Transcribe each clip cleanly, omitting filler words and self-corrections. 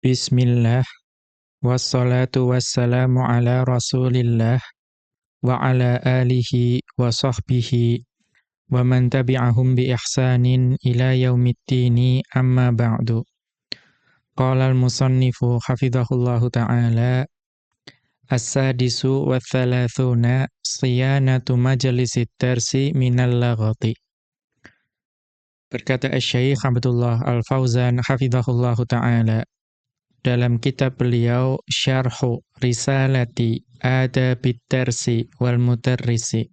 Bismillah, wassalatu wassalamu ala rasulillah, wa ala alihi wa sahbihi, wa man tabi'ahum bi ihsanin ila yaumiddini amma ba'du. Qala al-musannifu hafidhahullahu ta'ala, as-sadisu wa thalathuna siyanatu majalisit darsi minal laghati. Berkata Asy-Syaikh Abdullah Al-Fauzan hafidhahullahu ta'ala, dalam kitab beliau Syarhu Risalati Adabid Darsi wal Mudarrisi.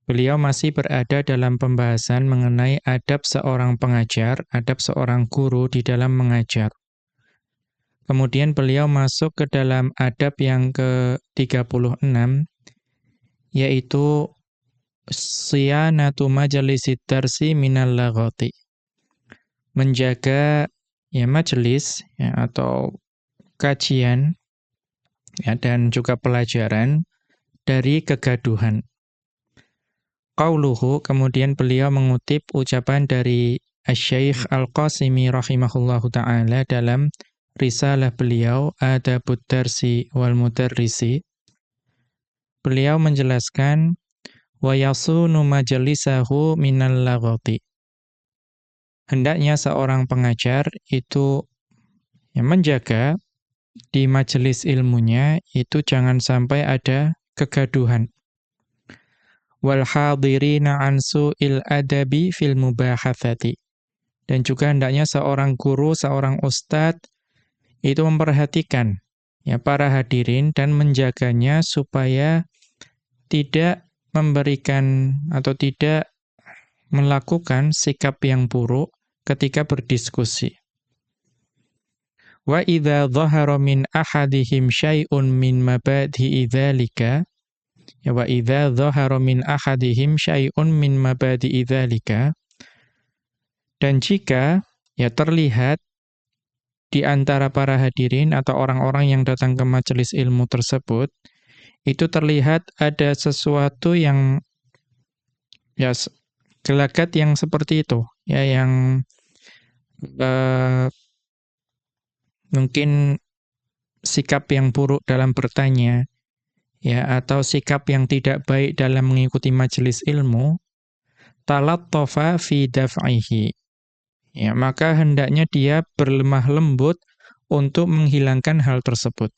Beliau masih berada dalam pembahasan mengenai adab seorang pengajar, adab seorang guru di dalam mengajar. Kemudian beliau masuk ke dalam adab yang ke-36, yaitu Siyanatu Majalisid Darsi minal laghati. Menjaga majelis atau kajian dan juga pelajaran dari kegaduhan. Qauluhu, kemudian beliau mengutip ucapan dari Asy-Syaikh Al-Qasimi rahimahullahu ta'ala dalam risalah beliau Adabud Darsi wal Mudarrisi. Beliau menjelaskan wa yasunu majalisahu minal laghati. Hendaknya seorang pengajar itu menjaga di majelis ilmunya itu jangan sampai ada kegaduhan. Wal hadirina an su'il adabi fil mubahatsati. Dan juga hendaknya seorang guru, seorang ustadz itu memperhatikan para hadirin dan menjaganya supaya tidak memberikan atau tidak melakukan sikap yang buruk ketika berdiskusi. Wa idza dhahara min ahadihim syai'un min mabadi'i dzalika, wa idza dhahara min ahadihim syai'un min mabadi'i dzalika, dan jika terlihat di antara para hadirin atau orang-orang yang datang ke majelis ilmu tersebut itu terlihat ada sesuatu yang gelagat yang seperti itu, yang mungkin sikap yang buruk dalam bertanya, atau sikap yang tidak baik dalam mengikuti majelis ilmu, talattafa fi daf'ihi. Maka hendaknya dia berlemah lembut untuk menghilangkan hal tersebut.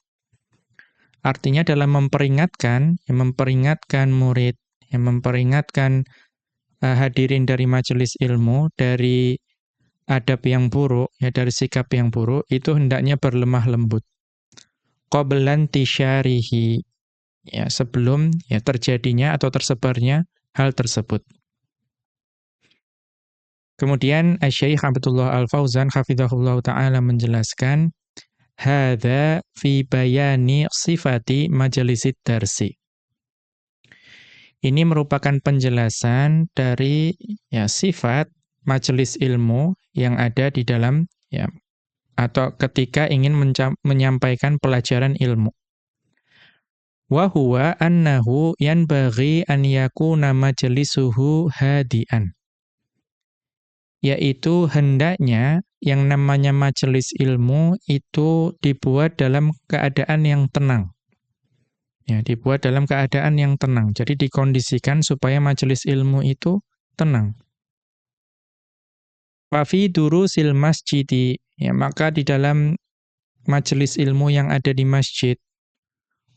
Artinya dalam memperingatkan murid, memperingatkan hadirin dari majelis ilmu dari adab yang buruk, dari sikap yang buruk, itu hendaknya berlemah lembut. Qablan tisyarihi, sebelum terjadinya atau tersebarnya hal tersebut. Kemudian Asy-Syaikh Abdullah Al-Fauzan hafizahullah ta'ala menjelaskan, hadza fi bayani sifati majalisid darsi. Ini merupakan penjelasan dari sifat majelis ilmu yang ada di dalam atau ketika ingin menyampaikan pelajaran ilmu. Wa huwa annahu yanbaghi an yakuna majlisuhu hadian. Yaitu hendaknya yang namanya majelis ilmu itu dibuat dalam keadaan yang tenang. Dibuat dalam keadaan yang tenang. Jadi dikondisikan supaya majelis ilmu itu tenang. Wa fi durusil masjidi, maka di dalam majelis ilmu yang ada di masjid,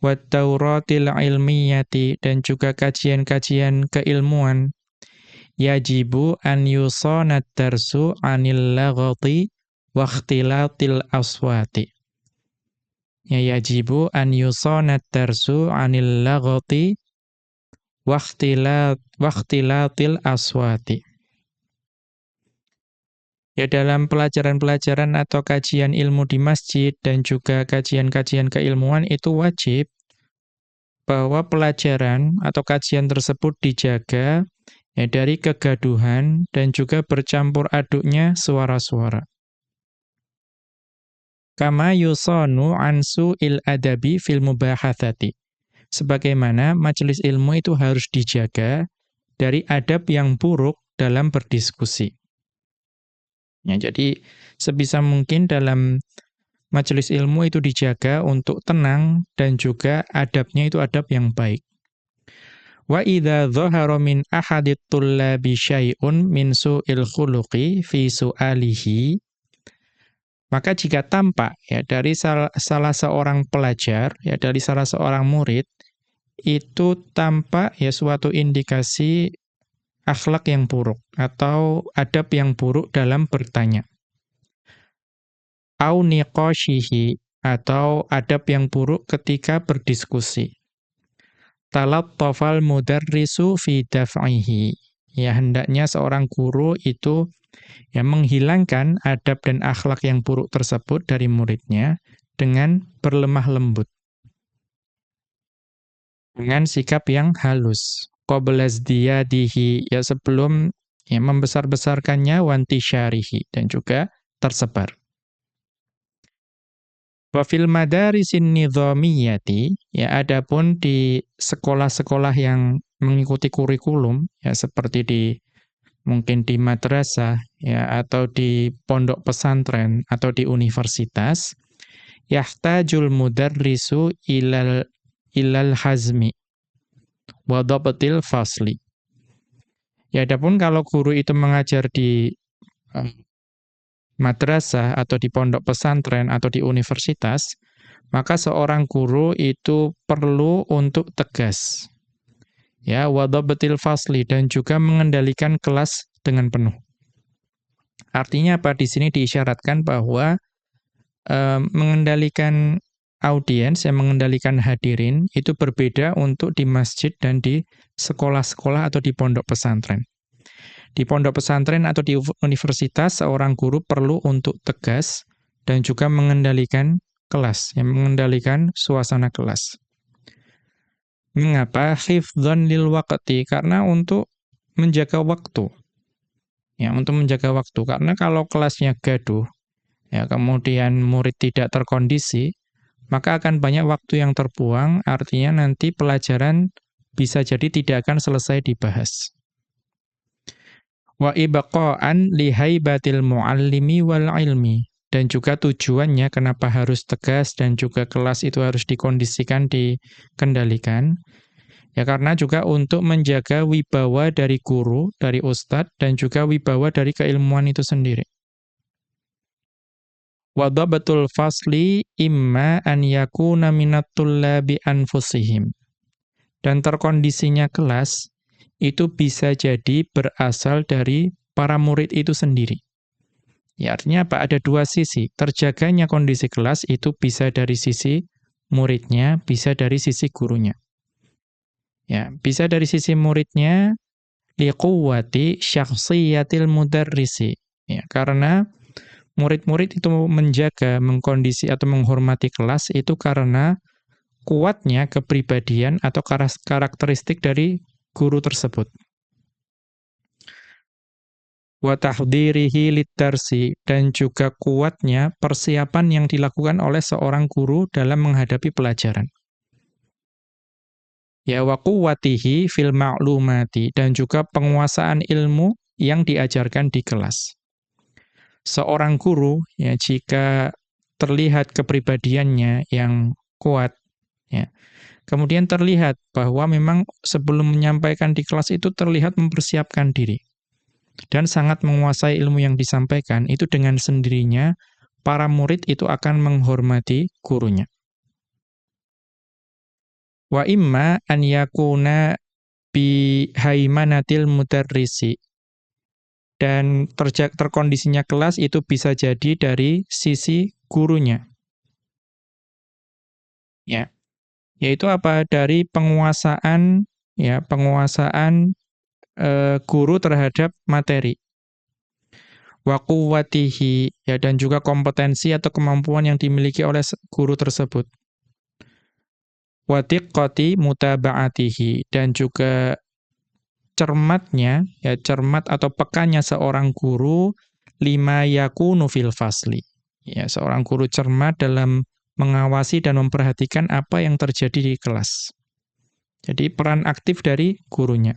wa tauratil ilmiyati, dan juga kajian-kajian keilmuan, yajibu an yusanad darsu anil laghati wa ikhtilatil aswati. Yajibu an yusanad darsu anil laghati wa ikhtilatil aswati. Dalam pelajaran-pelajaran atau kajian ilmu di masjid dan juga kajian-kajian keilmuan itu wajib bahwa pelajaran atau kajian tersebut dijaga dari kegaduhan dan juga bercampur aduknya suara-suara. Kama yusanu ansu il adabi fil mubahatsati. Sebagaimana majelis ilmu itu harus dijaga dari adab yang buruk dalam berdiskusi. Jadi sebisa mungkin dalam majelis ilmu itu dijaga untuk tenang dan juga adabnya itu adab yang baik. Wa idza dhahara min ahadit tullabi syai'un min su'il khuluqi fi su'alihi, maka jika tampak ya dari salah seorang pelajar, ya dari salah seorang murid, itu tampak ya suatu indikasi akhlak yang buruk atau adab yang buruk dalam bertanya. Au niqashihi, atau adab yang buruk ketika berdiskusi. Talattafal mudarrisu fi daf'ihi. Ya hendaknya seorang guru itu ya menghilangkan adab dan akhlak yang buruk tersebut dari muridnya dengan berlemah lembut, dengan sikap yang halus. Qabla zdiyadihi, ya sebelum ya membesar-besarkannya, wantisyarihi, dan juga tersebar. Wa fil madarisin nidhamiyati, ya adapun di sekolah-sekolah yang mengikuti kurikulum, ya seperti mungkin di madrasah, ya atau di pondok pesantren atau di universitas, yahtajul mudarrisu ilal hazmi wa dhabtil fasli. Ya adapun kalau guru itu mengajar di madrasah atau di pondok pesantren atau di universitas, maka seorang guru itu perlu untuk tegas. Ya, wa dhabtil fasli, dan juga mengendalikan kelas dengan penuh. Artinya apa? Di sini diisyaratkan bahwa mengendalikan audiens, yang mengendalikan hadirin itu berbeda untuk di masjid dan di sekolah-sekolah atau di pondok pesantren. Di pondok pesantren atau di universitas, seorang guru perlu untuk tegas dan juga mengendalikan kelas, yang mengendalikan suasana kelas. Mengapa? Hifdzan lil waqti, karena untuk menjaga waktu. Ya, untuk menjaga waktu. Karena kalau kelasnya gaduh, ya kemudian murid tidak terkondisi, maka akan banyak waktu yang terbuang, artinya nanti pelajaran bisa jadi tidak akan selesai dibahas. Wa ibqa'an li haibatil muallimi wal ilmi, dan juga tujuannya kenapa harus tegas dan juga kelas itu harus dikondisikan, dikendalikan, ya karena juga untuk menjaga wibawa dari guru, dari ustadz, dan juga wibawa dari keilmuan itu sendiri. Wa dhabatul fasli imma an yakuna minat tullabi anfusihim, dan terkondisinya kelas itu bisa jadi berasal dari para murid itu sendiri. Ya, artinya apa? Ada dua sisi. Terjaganya kondisi kelas itu bisa dari sisi muridnya, bisa dari sisi gurunya. Ya, bisa dari sisi muridnya, liquwwati syakhsiyatil mudarrisi. Ya, karena murid-murid itu menjaga, mengkondisi atau menghormati kelas itu karena kuatnya kepribadian atau karakteristik dari guru tersebut. Wa tahdhirihi lidarsi, dan juga kuatnya persiapan yang dilakukan oleh seorang guru dalam menghadapi pelajaran. Ya wa quwwatihi fil ma'lumati, dan juga penguasaan ilmu yang diajarkan di kelas. Seorang guru ya jika terlihat kepribadiannya yang kuat, ya, kemudian terlihat bahwa memang sebelum menyampaikan di kelas itu terlihat mempersiapkan diri dan sangat menguasai ilmu yang disampaikan, itu dengan sendirinya para murid itu akan menghormati gurunya. Wa imma an yakuna bi haimanatil mudarrisi, dan terkondisinya kelas itu bisa jadi dari sisi gurunya. Ya, yaitu apa? Dari penguasaan, ya, penguasaan guru terhadap materi. Wa quwwatihi, ya, dan juga kompetensi atau kemampuan yang dimiliki oleh guru tersebut. Wa diqqati mutaba'atihi, dan juga cermatnya, ya, cermat atau pekanya seorang guru lima yakunu fil fasli. Ya, seorang guru cermat dalam mengawasi dan memperhatikan apa yang terjadi di kelas. Jadi peran aktif dari gurunya.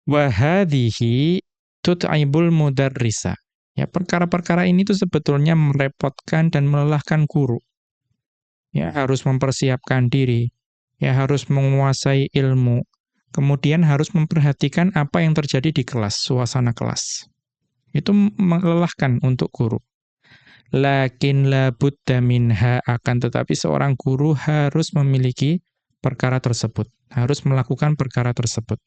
Wa hadhihi tut'ibul mudarrisa, Ya, perkara-perkara ini tuh sebetulnya merepotkan dan melelahkan guru. Ya, harus mempersiapkan diri, ya harus menguasai ilmu, kemudian harus memperhatikan apa yang terjadi di kelas, suasana kelas. Itu melelahkan untuk guru. Lakin la budda minha, akan tetapi seorang guru harus memiliki perkara tersebut, harus melakukan perkara tersebut.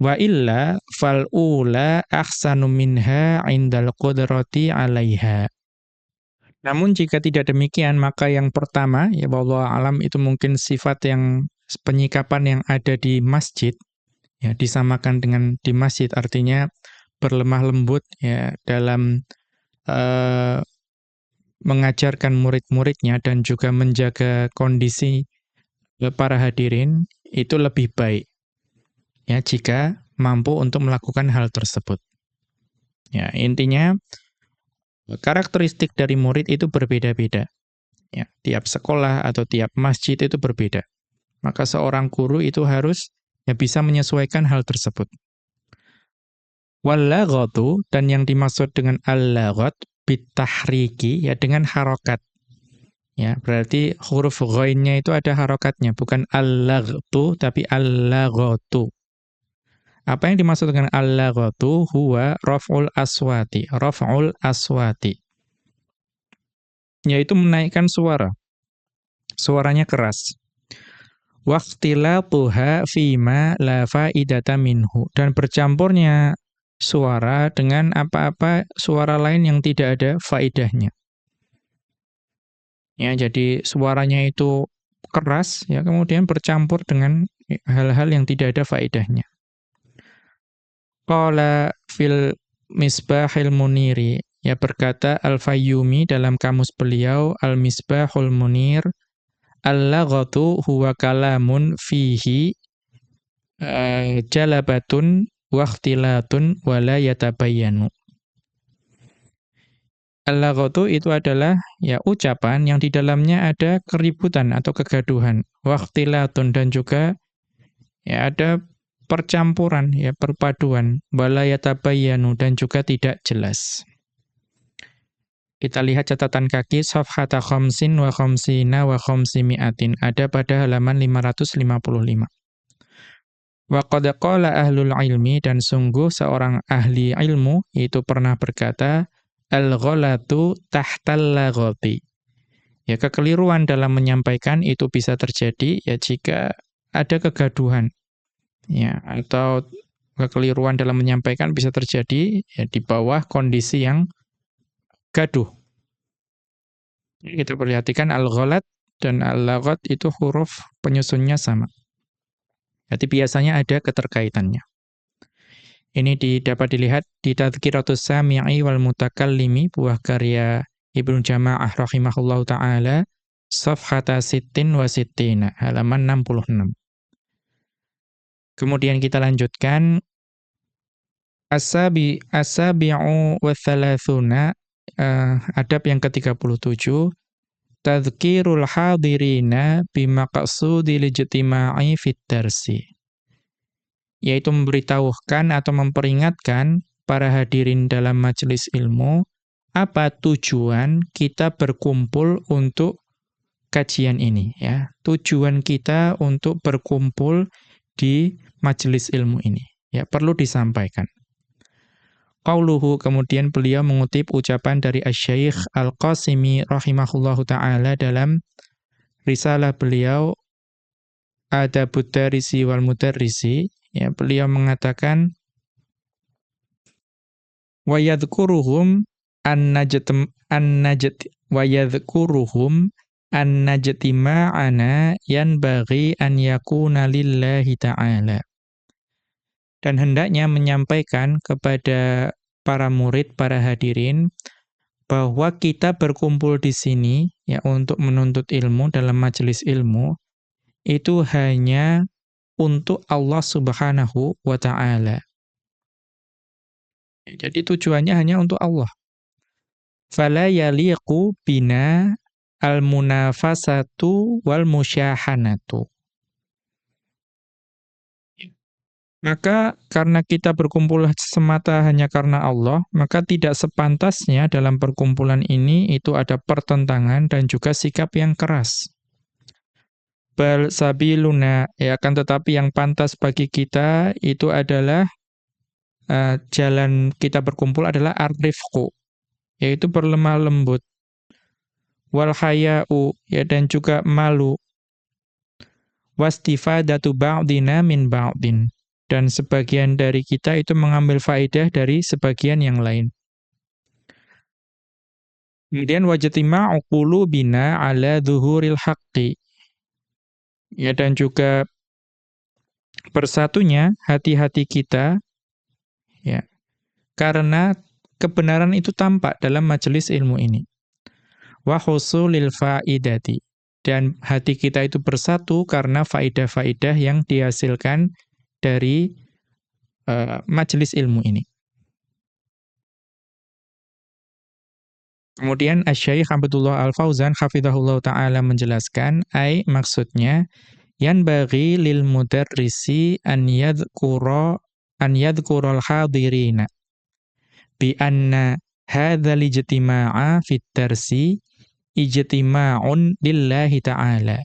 Wa illa fal ula ahsanu minha indal qudrati 'alaiha. Namun jika tidak demikian, maka yang pertama, ya wallahu alam, itu mungkin sifat yang penyikapan yang ada di masjid, ya disamakan dengan di masjid, artinya berlemah lembut ya dalam mengajarkan murid-muridnya dan juga menjaga kondisi para hadirin, itu lebih baik ya jika mampu untuk melakukan hal tersebut. Ya, intinya karakteristik dari murid itu berbeda-beda. Ya, tiap sekolah atau tiap masjid itu berbeda. Maka seorang guru itu harus ya bisa menyesuaikan hal tersebut. Wal-laghatu, dan yang dimaksud dengan al-laghat bitahriki, ya dengan harokat. Ya, berarti huruf ghainnya itu ada harokatnya, bukan al-laghtu tapi al-laghatu. Apa yang dimaksud dengan al-laghatu? Huwa raf'ul aswati, raf'ul aswati. Yaitu menaikkan suara. Suaranya keras. Waqtilatuha fima la faidata minhu, dan bercampurnya suara dengan apa-apa suara lain yang tidak ada faidahnya. Ya, jadi suaranya itu keras ya, kemudian bercampur dengan hal-hal yang tidak ada faedahnya. Qala fil Misbahil Muniri, ya berkata Al-Fayyumi dalam kamus beliau Al-Misbahul Munir, al-laghatu huwa kalamun fihi jalabatun wa ikhtilatun wa la yatabayyanu. Al-laghatu itu adalah ya ucapan yang di dalamnya ada keributan atau kegaduhan, wa ikhtilatun, dan juga ya ada percampuran, ya perpaduan, wa la yatabayyanu, dan juga tidak jelas. Kita lihat catatan kaki safhata khamsin wa khamsina wa khamsimi'atin, ada pada halaman 555. Wa qad qala ahlul ilmi, dan sungguh seorang ahli ilmu itu pernah berkata, al-ghalatu tahtal laghati. Ya, kekeliruan dalam menyampaikan itu bisa terjadi ya jika ada kegaduhan. Ya, atau kekeliruan dalam menyampaikan bisa terjadi ya di bawah kondisi yang gaduh. Kita perhatikan al-ghalat dan al-laghat itu huruf penyusunnya sama. Jadi biasanya ada keterkaitannya. Ini dapat dilihat di Tadhkiratus Sami'i wal Mutakallimi, buah karya Ibnu Jama'ah rahimahullahu ta'ala, safhata sittin wa sittina, halaman 66. Kemudian kita lanjutkan, As-sabi'u wa thalathuna, adab yang ke-37, Tadhkirul hadirina bimaqsudil ijtima'i fit darsi. Yaitu memberitahukan atau memperingatkan para hadirin dalam majelis ilmu apa tujuan kita berkumpul untuk kajian ini ya. Tujuan kita untuk berkumpul di majelis ilmu ini ya, perlu disampaikan. Qauluhu, kemudian beliau mengutip ucapan dari Asy-Syaikh Al-Qasimi rahimahullahu taala dalam risalah beliau Adabut Darisi wal Mudarrisi. Ya, beliau mengatakan wa yadhkuruhum an-najtima'ana yanbaghi an yakuna lillahi ta'ala. Dan hendaknya menyampaikan kepada para murid, para hadirin, bahwa kita berkumpul di sini ya untuk menuntut ilmu dalam majelis ilmu itu hanya untuk Allah Subhanahu wa taala. Jadi tujuannya hanya untuk Allah. Fala yaliqu bina al-munafasatu wal musyahanatu. Maka karena kita berkumpul semata hanya karena Allah, maka tidak sepantasnya dalam perkumpulan ini itu ada pertentangan dan juga sikap yang keras. Bal sabiluna, ya kan, tetapi yang pantas bagi kita itu adalah jalan kita berkumpul adalah ar-rifqu, yaitu berlemah lembut, wal haya'u, ya, dan juga malu, wastifadatu ba'dina min ba'din, dan sebagian dari kita itu mengambil faedah dari sebagian yang lain. Kemudian wajtima'u qulubina ala dhuhuril haqqi, ya, dan juga bersatunya hati-hati kita, ya, karena kebenaran itu tampak dalam majelis ilmu ini. Wa husulil faidati, dan hati kita itu bersatu karena faidah-faidah yang dihasilkan dari majelis ilmu ini. Kemudian Asy-Syaikh Abdullah Al-Fauzan hafizahullah taala menjelaskan, maksudnya yanbaghi lil mudarrisi an yadhkural hadirina bi anna hadzal ijtima'a fit darsi ijtima'un lillahi ta'ala.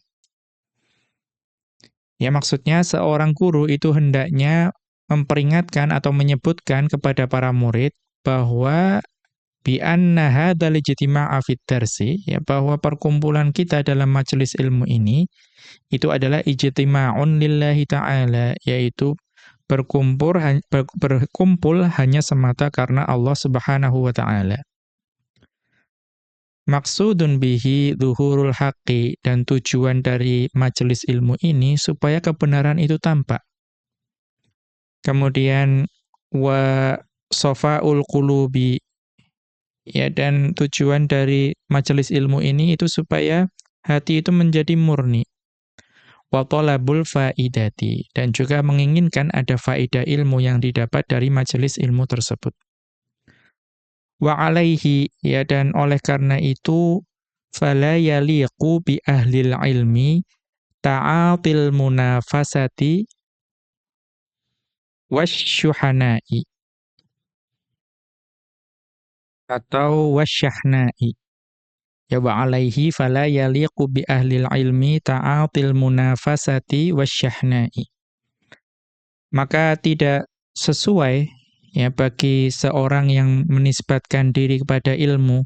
Ya, maksudnya seorang guru itu hendaknya memperingatkan atau menyebutkan kepada para murid bahwa bi anna hadzal ijtima'a fit darsi, ya, bahwa perkumpulan kita dalam majelis ilmu ini itu adalah ijtima'un lillahi ta'ala, yaitu berkumpul hanya semata karena Allah Subhanahu wa taala. Maksudun bihi zuhurul haqqi, dan tujuan dari majelis ilmu ini supaya kebenaran itu tampak. Kemudian wa safa'ul qulubi, ya, dan tujuan dari majelis ilmu ini itu supaya hati itu menjadi murni. Wa talabul faidati, dan juga menginginkan ada faedah ilmu yang didapat dari majelis ilmu tersebut. Wa alaihi, ya, dan oleh karena itu fala yaliqu bi ahlil ilmi ta'atil munafasati wasyuhana'i, atau wasyahnai. Ya, wa alaihi fala yaliqu bi ahlil ilmi ta'atil munafasati wasyahna'i. Maka tidak sesuai, ya, bagi seorang yang menisbatkan diri kepada ilmu,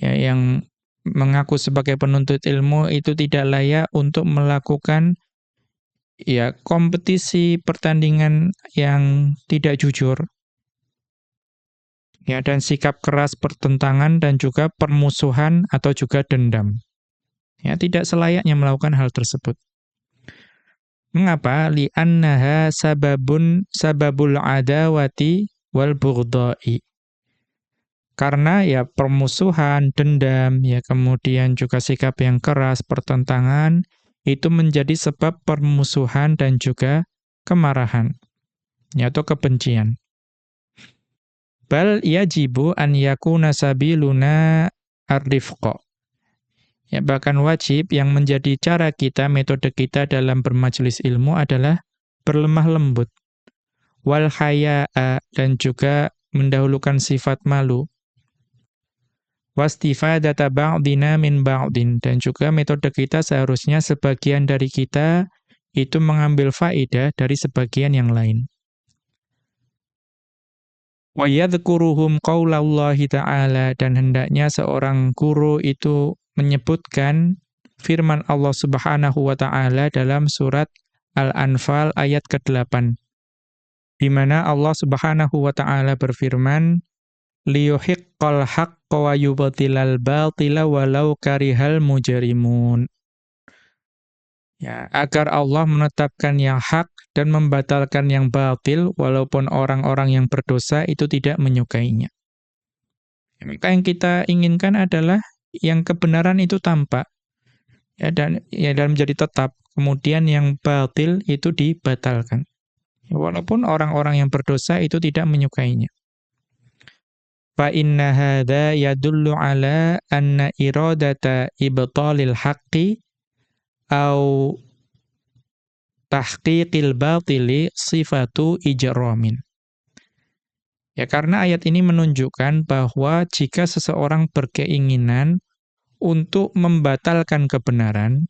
ya, yang mengaku sebagai penuntut ilmu, itu tidak layak untuk melakukan, ya, kompetisi pertandingan yang tidak jujur, ya, dan sikap keras pertentangan dan juga permusuhan atau juga dendam. Ya, tidak selayaknya melakukan hal tersebut. Mengapa? Li'annaha sababul adawati wal bughdha'i. Karena, ya, permusuhan, dendam, ya, kemudian juga sikap yang keras, pertentangan, itu menjadi sebab permusuhan dan juga kemarahan, ya, atau kebencian. Bal yajibu an yakuna sabiluna ar-rifqa. Ya, bahkan wajib, yang menjadi cara kita, metode kita dalam bermajelis ilmu adalah berlemah lembut. Wal haya'a, dan juga mendahulukan sifat malu. Wastifadata ba'dina min ba'din, dan juga metode kita seharusnya sebagian dari kita itu mengambil faedah dari sebagian yang lain. Wa yadhkuruhum qaulallahi ta'ala, dan hendaknya seorang guru itu menyebutkan firman Allah Subhanahu wa taala dalam surat Al-Anfal ayat ke-8, di mana Allah Subhanahu wa taala berfirman, liyuhiqqal haqqa wa yubtilal batila walau karihal mujrimun. Ya, agar Allah menetapkan yang hak dan membatalkan yang batil walaupun orang-orang yang berdosa itu tidak menyukainya. Maka yang kita inginkan adalah yang kebenaran itu tampak, ya, dan menjadi tetap. Kemudian yang batil itu dibatalkan, ya, walaupun orang-orang yang berdosa itu tidak menyukainya. Fa inna hadza yadullu ala anna iradata ibtalil haqqi au tahqiqil batili sifatu ijramin. Ya, karena ayat ini menunjukkan bahwa jika seseorang berkeinginan untuk membatalkan kebenaran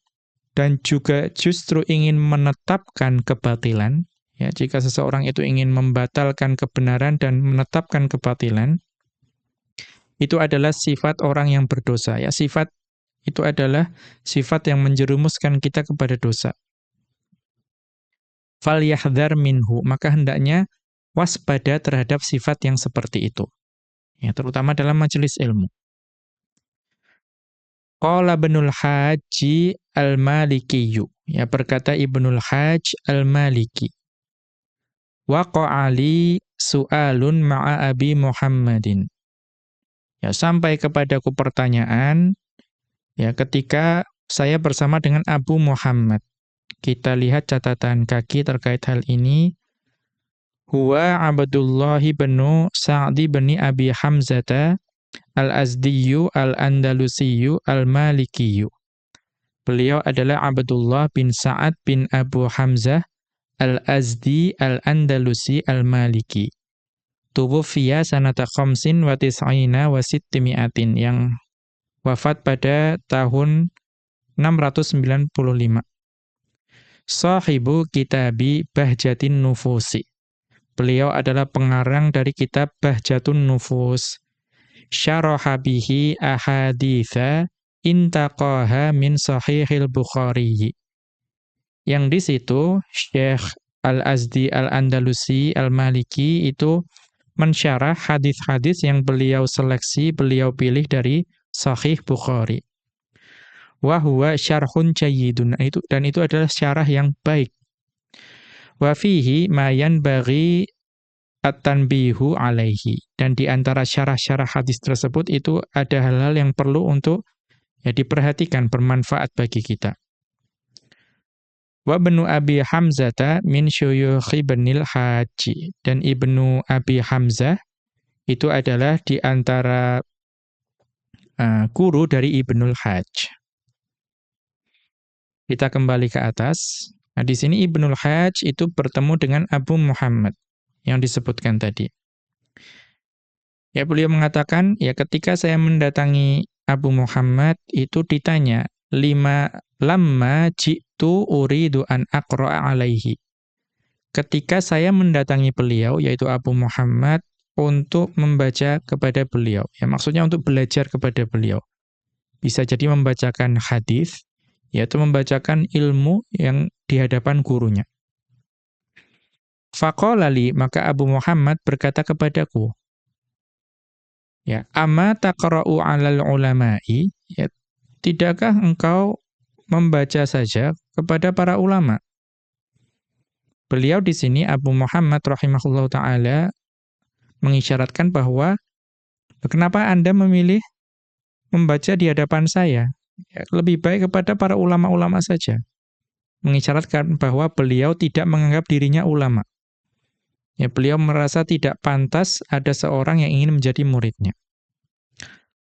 dan juga justru ingin menetapkan kebatilan, ya, jika seseorang itu ingin membatalkan kebenaran dan menetapkan kebatilan, itu adalah sifat orang yang berdosa. Ya, sifat itu adalah sifat yang menjerumuskan kita kepada dosa. Falyahdhar minhu, maka hendaknya waspada terhadap sifat yang seperti itu. Ya, terutama dalam majelis ilmu. Qala Ibnul Hajj Al-Maliki. Ya, berkata Ibnul Hajj Al-Maliki. Waqa'a li su'alun ma'a Abi Muhammadin. Ya, sampai kepadaku pertanyaan ya ketika saya bersama dengan Abu Muhammad. Kita lihat catatan kaki terkait hal ini. Huwa Abdullah bin Sa'di bin Abi Hamzata Al-Azdiyu Al-Andalusiyu Al-Malikiyu. Beliau adalah Abdullah bin Sa'ad bin Abu Hamzah Al-Azdi Al-Andalusi Al-Maliki. Tuwuffiya sanata khamsin wa tis'ina wa sittimi'atin, yang wafat pada tahun 695. Sahibu kitabi Bahjatin Nufusi. Beliau adalah pengarang dari kitab Bahjatun Nufus. Syaraha bihi ahaditha intaqaha min sahihil Bukhari. Yang di situ Syekh Al-Azdi Al-Andalusi Al-Maliki itu mensyarah hadis-hadis yang beliau seleksi, beliau pilih dari Sahih Bukhari. Wa huwa syarhun jayyidun. Dan itu adalah syarah yang baik. Wa fihi ma yanbaghi at-tanbihu alaihi. Dan di antara syarah-syarah hadis tersebut itu ada hal-hal yang perlu untuk ya diperhatikan, bermanfaat bagi kita. Wa Ibnu Abi Hamzata min syuyukh Ibnil Hajj. Dan Ibnu Abi Hamzah itu adalah di antara guru dari Ibnul Hajj. Kita kembali ke atas. Nah, di sini Ibnul Hajj itu bertemu dengan Abu Muhammad yang disebutkan tadi. Ya, beliau mengatakan, ya ketika saya mendatangi Abu Muhammad itu ditanya, lamma ji'tu uridu an aqra'a alaihi. Ketika saya mendatangi beliau, yaitu Abu Muhammad, untuk membaca kepada beliau. Ya, maksudnya untuk belajar kepada beliau. Bisa jadi membacakan hadis, yaitu membacakan ilmu yang di hadapan gurunya. Faqala li, maka Abu Muhammad berkata kepadaku, ya, amma taqra'u 'alal ulama'i, ya, tidakkah engkau membaca saja kepada para ulama? Beliau di sini Abu Muhammad rahimahullahu taala mengisyaratkan bahwa kenapa Anda memilih membaca di hadapan saya? Ya, lebih baik kepada para ulama-ulama saja. Mengisyaratkan bahwa beliau tidak menganggap dirinya ulama. Ya, beliau merasa tidak pantas ada seorang yang ingin menjadi muridnya.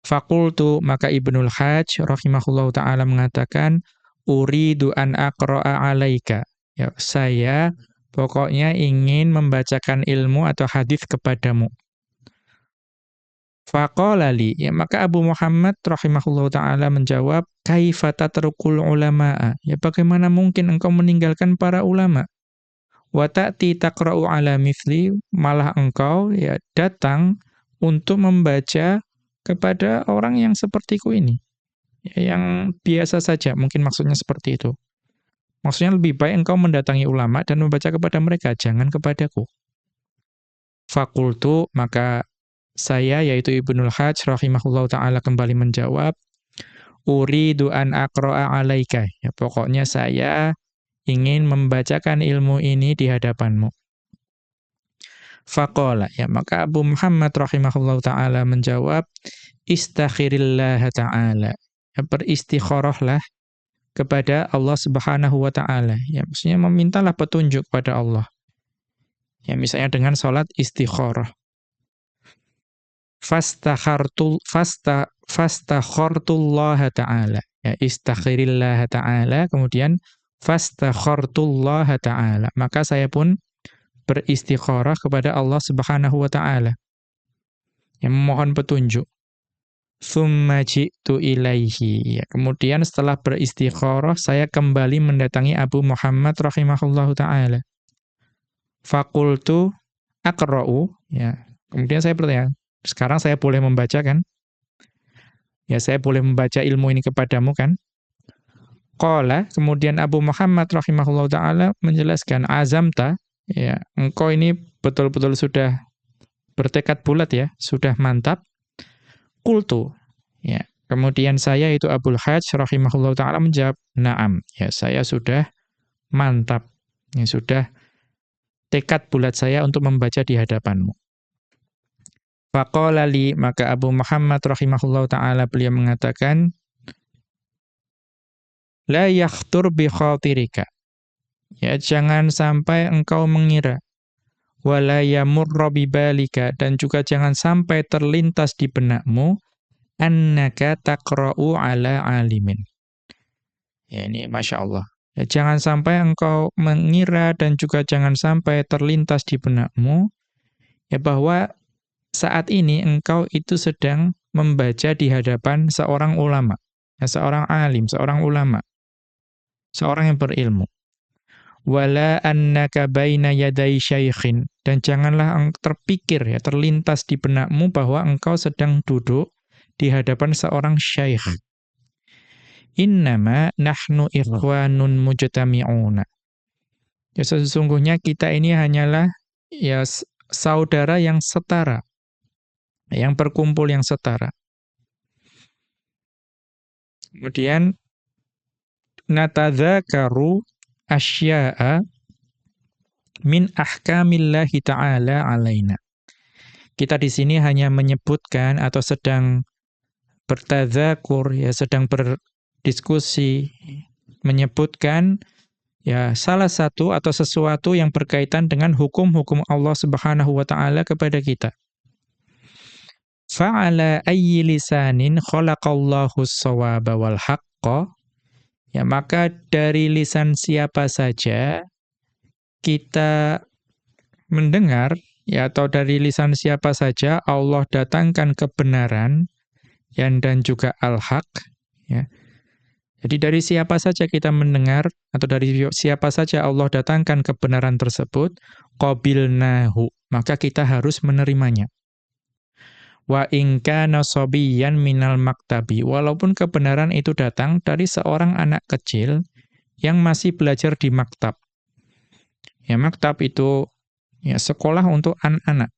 Faqultu, maka Ibnul Hajj rahimahullahu ta'ala mengatakan, uridu an aqra'a alaika. Ya, saya pokoknya ingin membacakan ilmu atau hadis kepadamu. Faqala li, ya, maka Abu Muhammad rahimahullahu ta'ala menjawab, kaifa tatrukul ulama'a? Ya, bagaimana mungkin engkau meninggalkan para ulama? Wa ta'ti taqra'u ala mithli, malah engkau ya datang untuk membaca kepada orang yang sepertiku ini. Ya, yang biasa saja, mungkin maksudnya seperti itu. Maksudnya lebih baik engkau mendatangi ulama dan membaca kepada mereka, jangan kepadaku. Fakultu, maka saya, yaitu Ibnul Hajj rahimahullahu ta'ala kembali menjawab, uridu an aqra'a alaika. Ya, pokoknya saya ingin membacakan ilmu ini di hadapanmu. Faqala, ya, maka Abu Muhammad rahimahullahu ta'ala menjawab, istakhirillaha ta'ala. Ya, beristikharahlah kepada Allah subhanahu wa ta'ala. Ya, maksudnya memintalah petunjuk pada Allah. Ya, misalnya dengan sholat istikharah. Fastakhartullaha ta'ala. Ya, istakhirillaha ta'ala, kemudian Fastakhartullaha ta'ala. Maka saya pun beristikharah kepada Allah Subhanahu wa taala. Yang memohon petunjuk. Tsumma ji'tu ilaihi. Ya, kemudian setelah beristikharah, saya kembali mendatangi Abu Muhammad rahimahullahu taala. Faqultu aqra'u. Ya. Kemudian saya bertanya, sekarang saya boleh membaca kan? Ya, saya boleh membaca ilmu ini kepadamu kan? Qala, kemudian Abu Muhammad rahimahullahu taala menjelaskan, azamta, ya, engkau ini betul-betul sudah bertekad bulat ya, sudah mantap. Qultu, ya. Kemudian saya itu Abul Hajj rahimahullahu taala menjawab, na'am, ya saya sudah mantap. Ya sudah tekad bulat saya untuk membaca di hadapanmu. Faqala li, maka Abu Muhammad rahimahullahu taala beliau mengatakan, la yakhtur bi khatirika. Ya, jangan sampai engkau mengira, wala yamurra bi balika, dan juga jangan sampai terlintas di benakmu, annaka taqra'u ala alimin. Ya, ini Masya Allah. Ya, jangan sampai engkau mengira dan juga jangan sampai terlintas di benakmu, ya bahwa saat ini engkau itu sedang membaca di hadapan seorang ulama, ya, seorang alim, seorang ulama, seorang yang berilmu. Wala annaka baina yaday syaikhin, dan janganlah terpikir ya, terlintas di benakmu bahwa engkau sedang duduk di hadapan seorang syaikh. Innama nahnu ikhwanun mujtami'una. Ya sesungguhnya kita ini hanyalah ya saudara yang setara, yang berkumpul yang setara. Kemudian natadzakaru asya'a min ahkamillahi ta'ala alaina. Kita di sini hanya menyebutkan atau sedang bertadzakur, ya sedang berdiskusi, menyebutkan ya salah satu atau sesuatu yang berkaitan dengan hukum-hukum Allah Subhanahu wa taala kepada kita. Fa'ala ayyi lisanin khalaqallahu as-shawaba wal haqqa. Ya, maka dari lisan siapa saja kita mendengar, ya, atau dari lisan siapa saja Allah datangkan kebenaran dan juga al-haq, ya. Jadi dari siapa saja kita mendengar atau dari siapa saja Allah datangkan kebenaran tersebut, qabilnahu, maka kita harus menerimanya. Wa in kana sabiyyan minal maktabi, walaupun kebenaran itu datang dari seorang anak kecil yang masih belajar di maktab. Ya, maktab itu ya sekolah untuk anak-anak.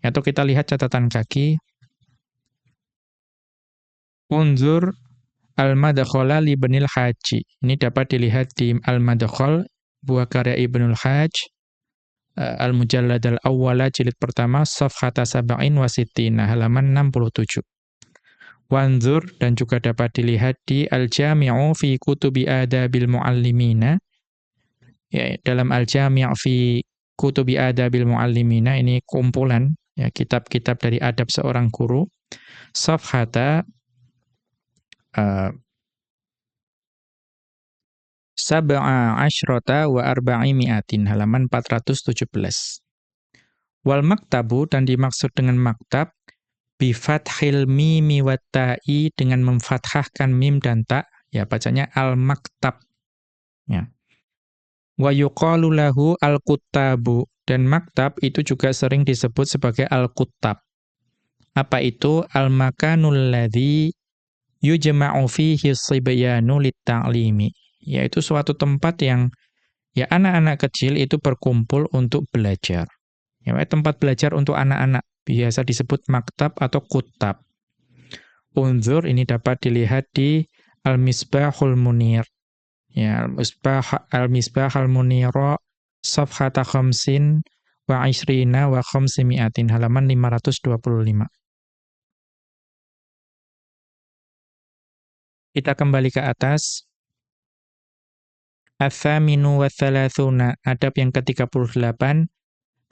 Atau kita lihat catatan kaki. Unzur al-madkhala li Ibnul Hajj. Ini dapat dilihat di al-madkhal buah karya Ibnul Hajj, al-mujallad al-awwala jilid pertama, safhata sab'in wa sittina, halaman 67. Wanzur, dan juga dapat dilihat di al-jami'u fi kutubi adabil muallimina. Ya, dalam al-jami' fi kutubi adabil muallimina, ini kumpulan ya kitab-kitab dari adab seorang guru. Safhata sab'a asyrata wa arba'imi'atin, halaman 417. Wal maktabu, dan dimaksud dengan maktab bi fathil mimi wat ta'i, dengan memfathahkan mim dan ta, ya bacanya al-maktab. Ya. Wa yuqalu lahu al-kuttabu, dan maktab itu juga sering disebut sebagai al-kuttab. Apa itu? Al-makanul ladzi yujma'u fihi as-sibyanu lit-ta'limi, yaitu suatu tempat yang ya anak-anak kecil itu berkumpul untuk belajar. Ya, tempat belajar untuk anak-anak biasa disebut maktab atau kuttab. Unzur, ini dapat dilihat di Al-Misbahul Munir. Ya, Al-Misbah al-Munira safhata khamsin wa ishrina wa khamsimi'atin, halaman 525. Kita kembali ke atas. Ats-tsaminu wa tsalatsuna, adab yang ke-38.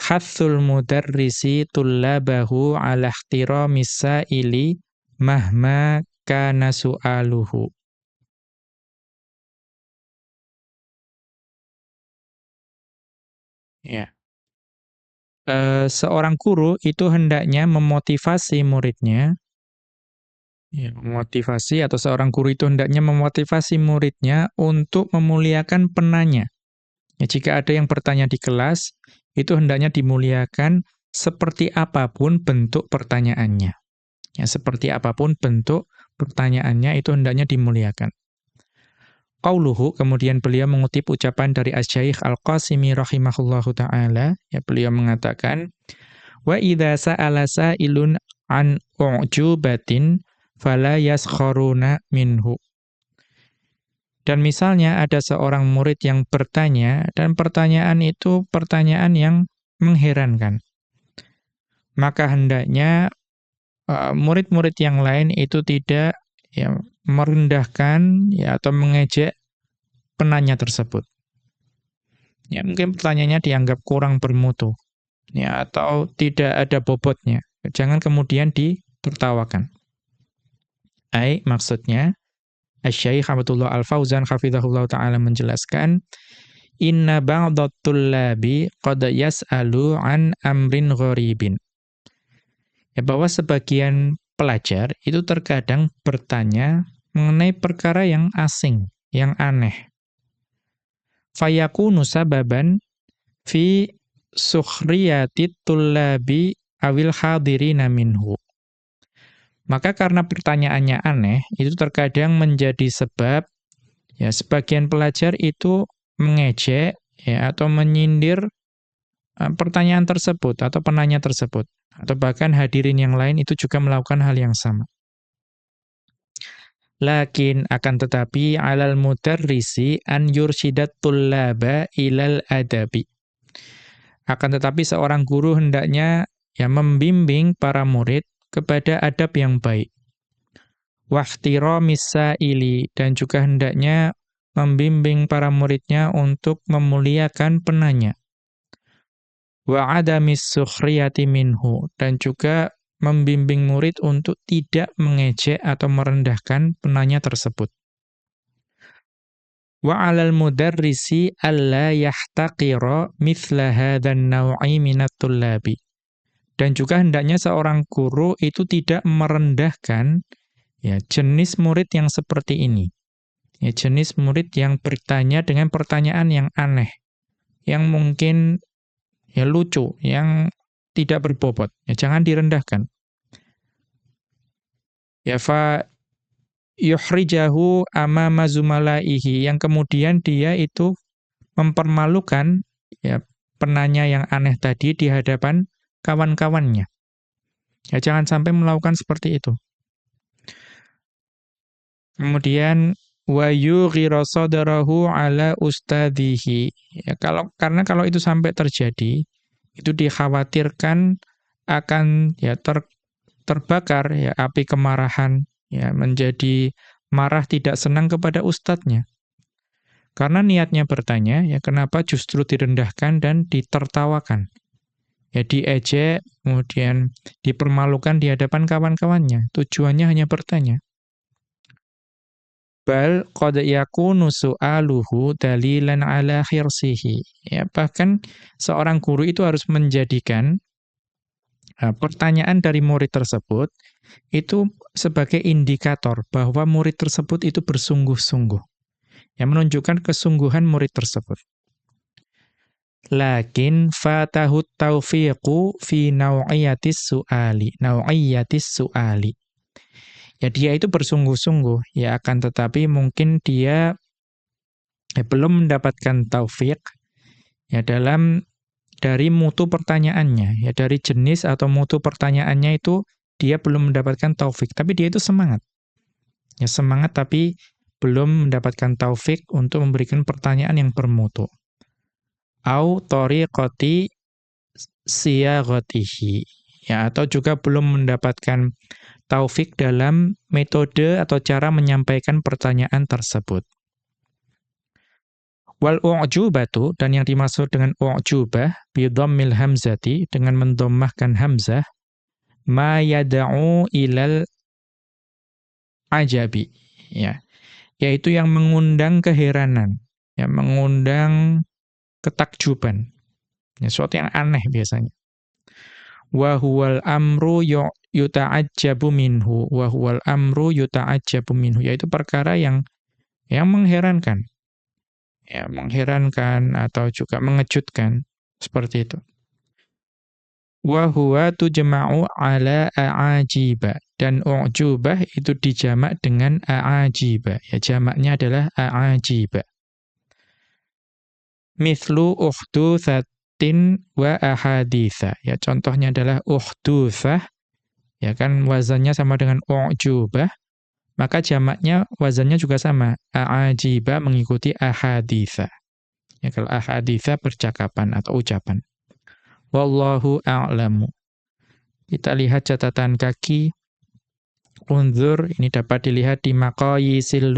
Hathul mudarrisi tullabahu ala ihtiramis sa'ili mahma kana su'aluhu. Ya. Seorang guru itu hendaknya memotivasi muridnya, ya, memotivasi atau seorang guru itu hendaknya memotivasi muridnya untuk memuliakan penanya. Ya, jika ada yang bertanya di kelas, itu hendaknya dimuliakan seperti apapun bentuk pertanyaannya. Ya, seperti apapun bentuk pertanyaannya itu hendaknya dimuliakan. Qauluhu, kemudian beliau mengutip ucapan dari Asy-Syaikh Al-Qasimi rahimahullahu taala, ya, beliau mengatakan, wa idza sa'ala sa'ilun an u'jubatin fala yaskharuna minhu. Dan misalnya ada seorang murid yang bertanya dan pertanyaan itu pertanyaan yang mengherankan. Maka hendaknya murid-murid yang lain itu tidak, ya, merendahkan, ya, atau mengejek penanya tersebut. Ya, mungkin pertanyaannya dianggap kurang bermutu, ya, atau tidak ada bobotnya. Jangan kemudian ditertawakan. Maksudnya Asy-Syaikh Abdullah Al-Fauzan hafizahullah taala menjelaskan, inna ba'dhat tullabi qad yas'alu an amrin gharibin. Ya, bahwa sebagian pelajar itu terkadang bertanya mengenai perkara yang asing, yang aneh. Fayakunu sababan fi sukhriyatit tullabi awil hadirina minhu. Maka karena pertanyaannya aneh, itu terkadang menjadi sebab, ya, sebagian pelajar itu mengejek, ya, atau menyindir pertanyaan tersebut atau penanya tersebut, atau bahkan hadirin yang lain itu juga melakukan hal yang sama. Lakin akan tetapi alal mudarrisi an yursyidat tullaba ilal adabi. Akan tetapi seorang guru hendaknya, ya, membimbing para murid kepada adab yang baik. Wahtiramis sa'ili, dan juga hendaknya membimbing para muridnya untuk memuliakan penanya. Wa adamis sukhriyati minhu, dan juga membimbing murid untuk tidak mengejek atau merendahkan penanya tersebut. Wa 'alal mudarrisi alla yahtaqira mithla hadzal naw'i minat tullabi. Dan juga hendaknya seorang guru itu tidak merendahkan, ya, jenis murid yang seperti ini. Ya, jenis murid yang bertanya dengan pertanyaan yang aneh, yang mungkin, ya, lucu, yang tidak berbobot. Ya, jangan direndahkan. Ya, fa yuhrijahu amama zumalaihi, yang kemudian dia itu mempermalukan, ya, penanya yang aneh tadi di hadapan kawan-kawannya. Ya, jangan sampai melakukan seperti itu. Kemudian wa yughiru sadrahu ala ustadzihi. Ya, karena kalau itu sampai terjadi, itu dikhawatirkan akan, ya, terbakar, ya, api kemarahan, ya, menjadi marah tidak senang kepada ustadznya. Karena niatnya bertanya, ya, kenapa justru direndahkan dan ditertawakan. Ya, diejek, kemudian dipermalukan di hadapan kawan-kawannya. Tujuannya hanya bertanya. Bal qad yakunu su'aluhu dalilan ala khirsihi. Ya, bahkan seorang guru itu harus menjadikan pertanyaan dari murid tersebut itu sebagai indikator bahwa murid tersebut itu bersungguh-sungguh. Yang menunjukkan kesungguhan murid tersebut. Lakin fatahut taufiqu fi nau'iyatis su'ali. Ya, dia itu bersungguh-sungguh, ya, akan tetapi mungkin dia, ya, belum mendapatkan taufik, ya, dari mutu pertanyaannya, ya, dari jenis atau mutu pertanyaannya itu dia belum mendapatkan taufik, tapi dia itu semangat. Ya, semangat tapi belum mendapatkan taufik untuk memberikan pertanyaan yang bermutu. Au tariqati siyaghatihi. Ya, atau juga belum mendapatkan taufik dalam metode atau cara menyampaikan pertanyaan tersebut. Wal u'jubatu, dan yang dimaksud dengan u'jubah bi dhammil hamzati, dengan mendommahkan hamzah, ma yad'u ilal ajabi, ya, yaitu yang mengundang keheranan, ya, mengundang ketakjuban. Ya, sesuatu yang aneh biasanya. Wa huwal amru yuta'ajjabu minhu, wa huwal amru yuta'ajjabu minhu, yaitu perkara yang mengherankan. Ya, mengherankan atau juga mengejutkan, seperti itu. Wa huwa tujma'u ala a'ajiba, dan u'jubah itu dijamak dengan a'ajiba. Ya, jamaknya adalah a'ajiba. Mithlu ukhdutsatin wa ahaditsa. Ya, contohnya adalah ukhdutsah, ya kan wazannya sama dengan u'jubah, maka jamaknya wazannya juga sama, a'ajiba mengikuti ahaditsa. Ya, kalau ahaditsa percakapan atau ucapan. Wallahu a'lamu. Kita lihat catatan kaki. Unzur, ini dapat dilihat di Maqayisal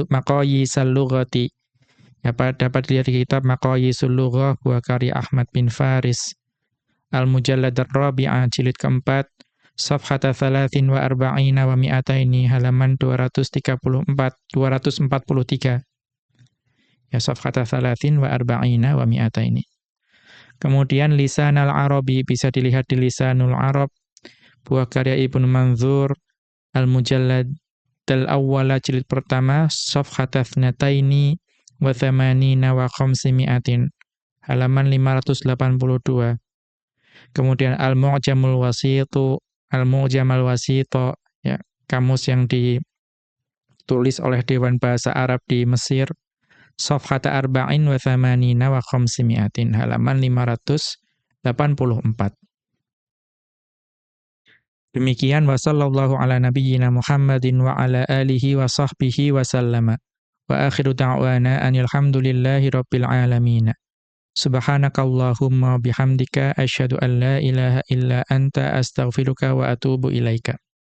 Lughati. Dapat dilihat di kitab Maqayisul Lughah wa karya Ahmad bin Faris. Al-Mujallad ar-Rabi'ah, jilid keempat, safhata 43 wa mi'ataini, halaman 243. Ya, safhata 43 wa mi'ataini. Kemudian Lisan al-Arabi, bisa dilihat di Lisanul Arab, buah karya Ibnu Manzur, Al-Mujallad al-Awwala, jilid pertama, safhata 2 wa 80 wa 500, halaman 582. Kemudian Al-Mu'jamul Wasitu, Al-Mu'jam al-Wasito, ya, kamus yang ditulis oleh Dewan Bahasa Arab di Mesir, safhata 40 wa 80 wa 500, halaman 584. Demikian, wa sallallahu ala nabiyyina Muhammadin wa ala alihi wa sahbihi wa sallama. Wa akhiru da'wana anil hamdulillahi rabbil alamin. Subhanakallahumma bihamdika asyhadu an la ilaha illa anta astaghfiruka wa atubu ilaika.